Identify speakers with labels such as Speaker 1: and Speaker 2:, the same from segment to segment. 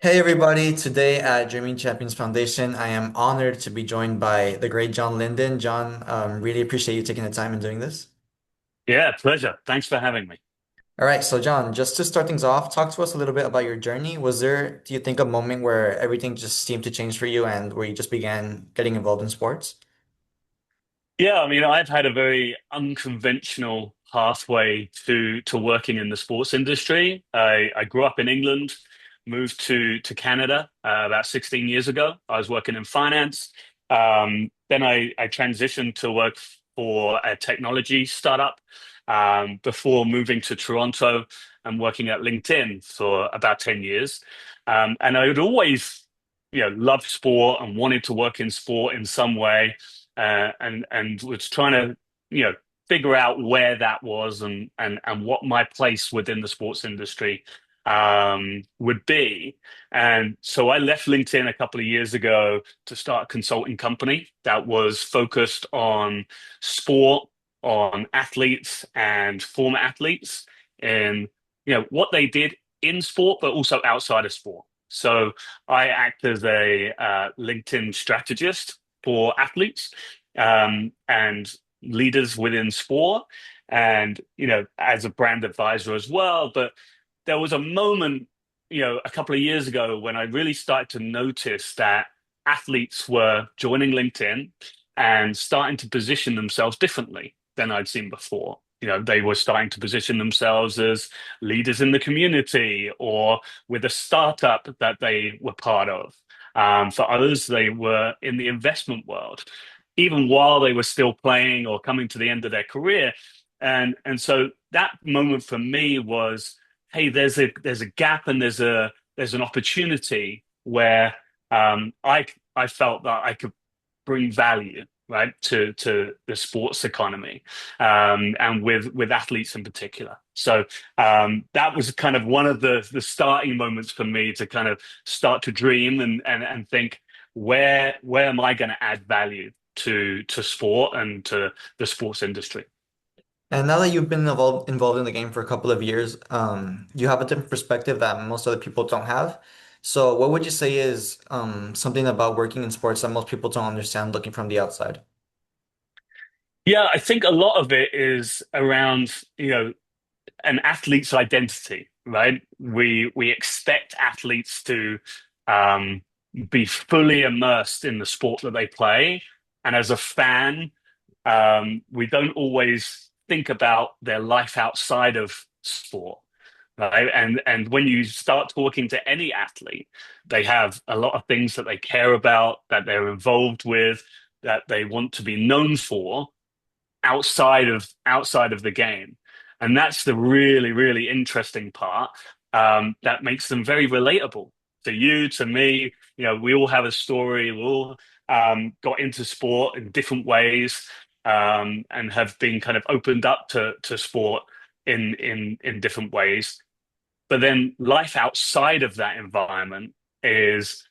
Speaker 1: Hey everybody, today at Dreaming Champions Foundation, I am honored to be joined by the great Jon Lyndon. John, really appreciate you taking the time and doing this.
Speaker 2: Yeah, pleasure. Thanks for having me.
Speaker 1: All right, so John, just to start things off, talk to us a little bit about your journey. Was there, do you think, a moment where everything just seemed to change for you and where you just began getting involved in sports?
Speaker 2: Yeah, I mean, I've had a very unconventional pathway to working in the sports industry. I grew up in England, moved to Canada about 16 years ago. I was working in finance. Then I transitioned to work for a technology startup before moving to Toronto and working at LinkedIn for about 10 years. And I had always, loved sport and wanted to work in sport in some way and was trying to figure out where that was and what my place within the sports industry would be. And so I left LinkedIn a couple of years ago to start a consulting company that was focused on sport, on athletes and former athletes, and what they did in sport, but also outside of sport. So I act as a LinkedIn strategist for athletes and leaders within sport, and as a brand advisor as well. But there was a moment, a couple of years ago when I really started to notice that athletes were joining LinkedIn and starting to position themselves differently than I'd seen before. They were starting to position themselves as leaders in the community or with a startup that they were part of. For others, they were in the investment world, even while they were still playing or coming to the end of their career. And so that moment for me was, hey, there's a gap and there's an opportunity where I felt that I could bring value, right, to the sports economy, and with athletes in particular. So that was kind of one of the starting moments for me to kind of start to dream and think, where am I going to add value to sport and to the sports industry?
Speaker 1: And now that you've been involved in the game for a couple of years, you have a different perspective that most other people don't have. So what would you say is something about working in sports that most people don't understand looking from the outside?
Speaker 2: Yeah, I think a lot of it is around, an athlete's identity, right? We expect athletes to um, be fully immersed in the sport that they play, and as a fan, we don't always think about their life outside of sport, right? And when you start talking to any athlete, they have a lot of things that they care about, that they're involved with, that they want to be known for outside of the game. And that's the really interesting part, that makes them very relatable to you, to me. We all have a story. We all got into sport in different ways, and have been kind of opened up to sport in different ways. But then life outside of that environment is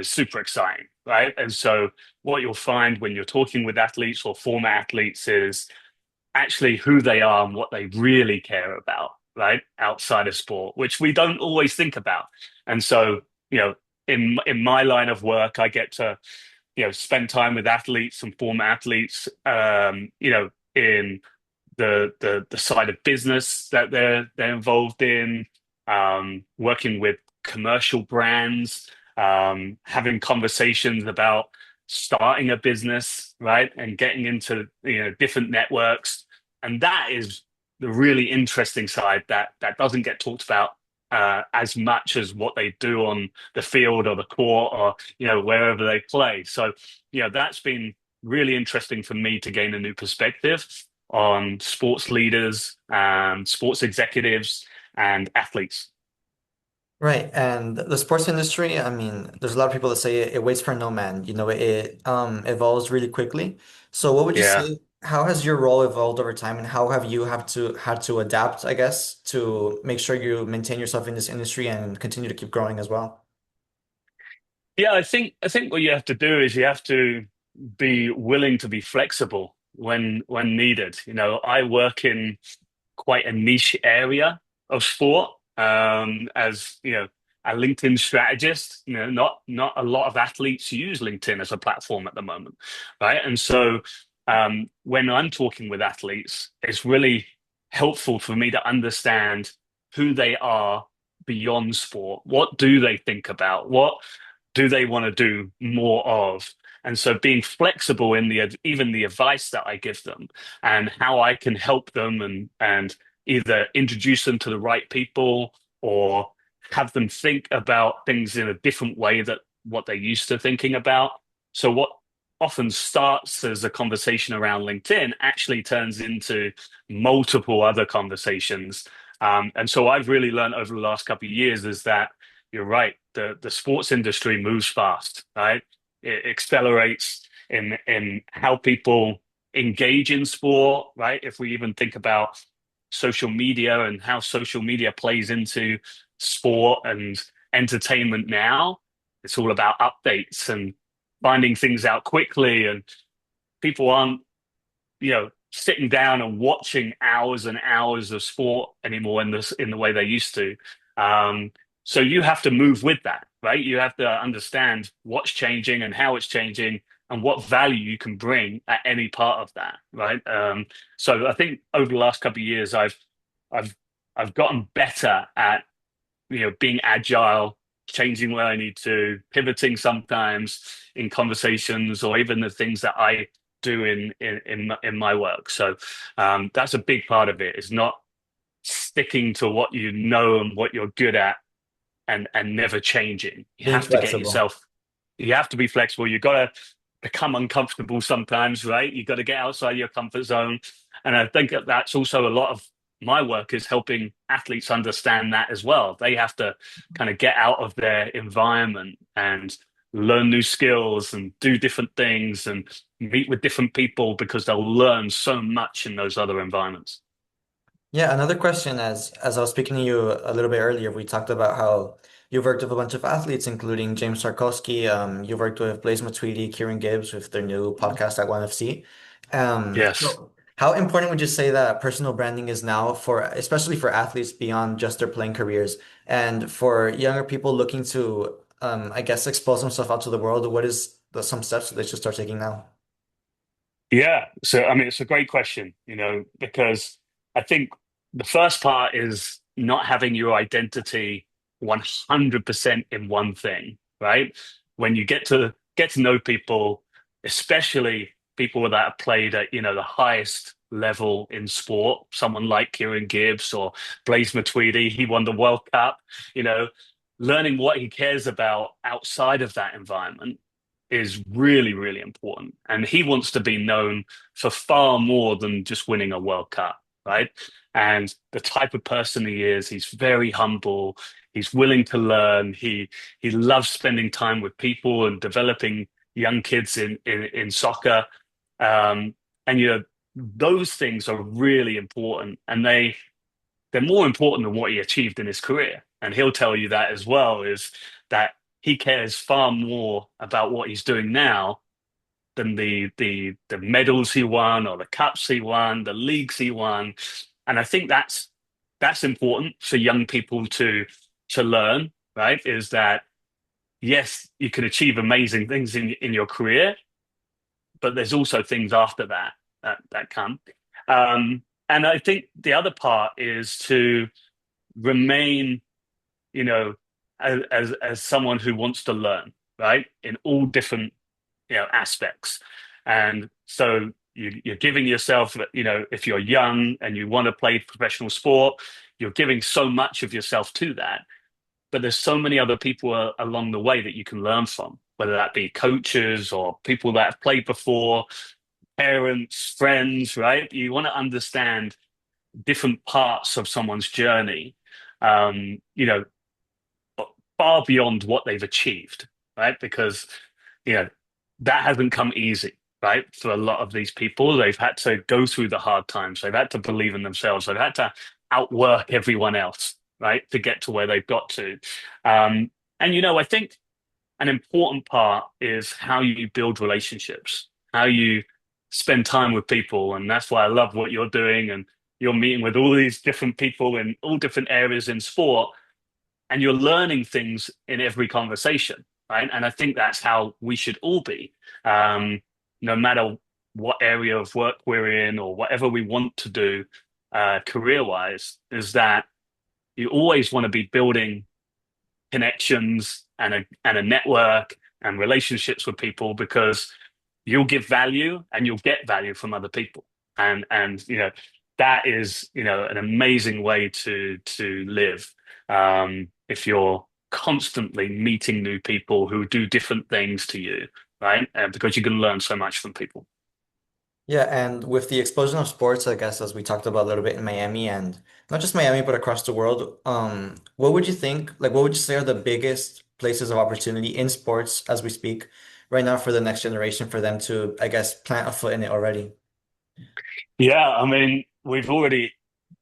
Speaker 2: super exciting, right? And so what you'll find when you're talking with athletes or former athletes is actually who they are and what they really care about, right? Outside of sport, which we don't always think about. And so, in my line of work, I get to, spend time with athletes and former athletes, in the side of business that they're involved in, working with commercial brands, having conversations about starting a business, right, and getting into different networks, and that is the really interesting side that doesn't get talked about as much as what they do on the field or the court or wherever they play. So that's been really interesting for me to gain a new perspective on sports leaders, sports executives, and athletes.
Speaker 1: Right. And the sports industry, I mean, there's a lot of people that say it waits for no man. It evolves really quickly. So what would you
Speaker 2: Yeah.
Speaker 1: say, how has your role evolved over time and how have you have to had to adapt, I guess, to make sure you maintain yourself in this industry and continue to keep growing as well?
Speaker 2: Yeah, I think what you have to do is you have to be willing to be flexible when needed. I work in quite a niche area of sport, as a LinkedIn strategist. Not a lot of athletes use LinkedIn as a platform at the moment, right? And so when I'm talking with athletes, it's really helpful for me to understand who they are beyond sport. What do they think about? What do they want to do more of? And so being flexible in the even the advice that I give them and how I can help them and either introduce them to the right people or have them think about things in a different way that what they're used to thinking about. So what often starts as a conversation around LinkedIn actually turns into multiple other conversations. And so I've really learned over the last couple of years is that you're right. The sports industry moves fast, right? It accelerates in how people engage in sport, right? If we even think about social media and how social media plays into sport and entertainment now, it's all about updates and finding things out quickly, and people aren't sitting down and watching hours and hours of sport anymore in the way they used to. So you have to move with that, right? You have to understand what's changing and how it's changing and what value you can bring at any part of that, right? So I think over the last couple of years, I've I've gotten better at being agile, changing where I need to, pivoting sometimes in conversations or even the things that I do in my work. So that's a big part of it. Is not sticking to what you know and what you're good at and never changing. You
Speaker 1: Being
Speaker 2: have to get
Speaker 1: flexible.
Speaker 2: yourself. You have to be flexible. You got to become uncomfortable sometimes, right? You got to get outside your comfort zone. And I think that that's also a lot of my work is helping athletes understand that as well. They have to kind of get out of their environment and learn new skills and do different things and meet with different people because they'll learn so much in those other environments.
Speaker 1: Yeah, another question as I was speaking to you a little bit earlier, we talked about how you've worked with a bunch of athletes, including James Tarkowski. You've worked with Blaise Matuidi, Kieran Gibbs with their new podcast at ONE FC.
Speaker 2: Yes.
Speaker 1: So how important would you say that personal branding is now for, especially for athletes beyond just their playing careers, and for younger people looking to, I guess, expose themselves out to the world? What is some steps that they should start taking now?
Speaker 2: Yeah. So, I mean, it's a great question, because I think the first part is not having your identity 100% in one thing, right? When you get to know people, especially people that have played at, the highest level in sport, someone like Kieran Gibbs or Blaise Matuidi, he won the World Cup, you know, learning what he cares about outside of that environment is really, really important. And he wants to be known for far more than just winning a World Cup, right? And the type of person he is, he's very humble. He's willing to learn. He loves spending time with people and developing young kids in soccer. Um, and those things are really important, and they're more important than what he achieved in his career. And he'll tell you that as well, is that he cares far more about what he's doing now than the medals he won or the cups he won, the leagues he won. And I think that's important for young people to learn, right? Is that yes, you can achieve amazing things in your career, but there's also things after that come. And I think the other part is to remain, you know, as someone who wants to learn, right, in all different aspects. And so you're giving yourself, if you're young and you want to play professional sport, you're giving so much of yourself to that. But there's so many other people along the way that you can learn from, whether that be coaches or people that have played before, parents, friends, right? You want to understand different parts of someone's journey, um, you know, far beyond what they've achieved, right? Because, you know, that hasn't come easy, right? For a lot of these people, they've had to go through the hard times. They've had to believe in themselves. They've had to outwork everyone else, right? To get to where they've got to. And, I think an important part is how you build relationships, how you spend time with people. And that's why I love what you're doing. And you're meeting with all these different people in all different areas in sport. and you're learning things in every conversation, right? And I think that's how we should all be, um, no matter what area of work we're in or whatever we want to do career-wise, is that you always want to be building connections and a network and relationships with people because you'll give value and you'll get value from other people. And that is, an amazing way to live. If you're constantly meeting new people who do different things to you, right? Because you can learn so much from people.
Speaker 1: Yeah, and with the explosion of sports, I guess, as we talked about a little bit in Miami and not just Miami, but across the world, what would you think, like, what would you say are the biggest places of opportunity in sports as we speak right now for the next generation for them to, I guess, plant a foot in it already?
Speaker 2: Yeah, I mean, we've already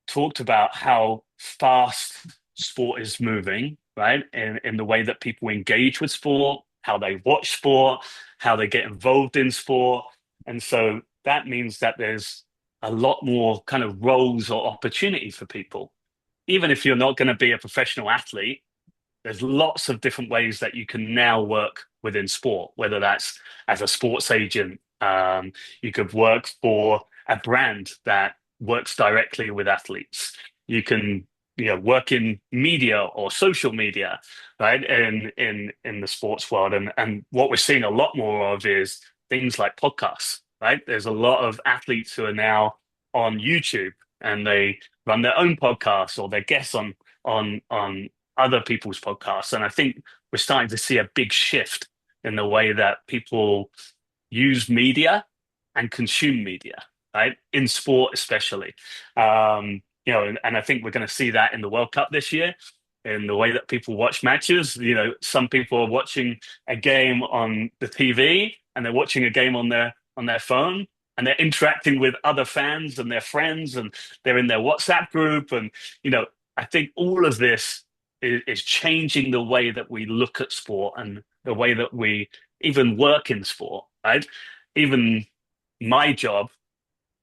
Speaker 2: talked about how fast sport is moving, right? In the way that people engage with sport, how they watch sport, how they get involved in sport. And so that means that there's a lot more kind of roles or opportunity for people. Even if you're not going to be a professional athlete, there's lots of different ways that you can now work within sport, whether that's as a sports agent. You could work for a brand that works directly with athletes. You can, work in media or social media, right? In the sports world. And what we're seeing a lot more of is things like podcasts, right? There's a lot of athletes who are now on YouTube and they run their own podcasts or they're guests on other people's podcasts. And I think we're starting to see a big shift in the way that people use media and consume media, right? In sport, especially. And I think we're going to see that in the World Cup this year, in the way that people watch matches. Some people are watching a game on the TV and they're watching a game on their phone. And they're interacting with other fans and their friends, and they're in their WhatsApp group. And I think all of this is changing the way that we look at sport and the way that we even work in sport, right? Even my job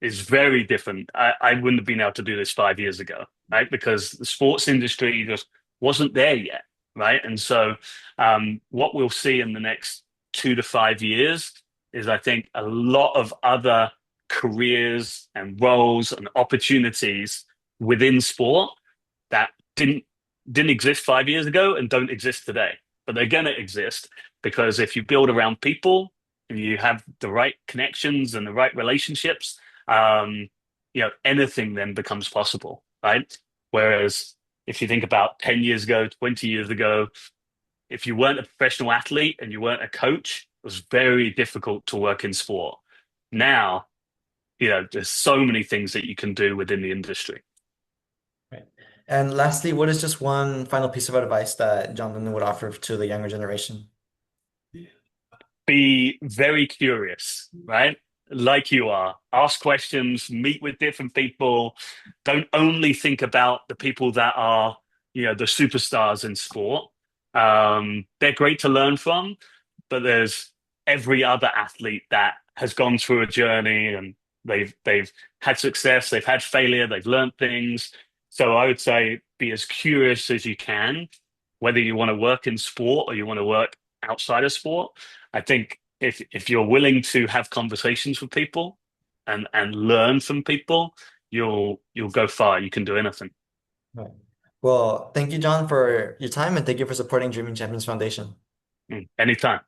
Speaker 2: is very different. I wouldn't have been able to do this 5 years ago, right? Because the sports industry just wasn't there yet, right? And so, what we'll see in the next 2 to 5 years is, I think, a lot of other careers and roles and opportunities within sport that didn't exist 5 years ago and don't exist today. But they're going to exist because if you build around people and you have the right connections and the right relationships, anything then becomes possible, right? Whereas if you think about 10 years ago, 20 years ago, if you weren't a professional athlete and you weren't a coach, it was very difficult to work in sport. Now, there's so many things that you can do within the industry.
Speaker 1: Right. And lastly, what is just one final piece of advice that Jon Lyndon would offer to the younger generation?
Speaker 2: Be very curious, right? Like you are. Ask questions, meet with different people. Don't only think about the people that are, the superstars in sport. They're great to learn from, but there's every other athlete that has gone through a journey and they've had success, they've had failure, they've learned things. So I would say be as curious as you can, whether you want to work in sport or you want to work outside of sport. I think if you're willing to have conversations with people and learn from people, you'll go far. You can do anything.
Speaker 1: Right. Well, thank you, John, for your time and thank you for supporting Dreaming Champions Foundation.
Speaker 2: Anytime.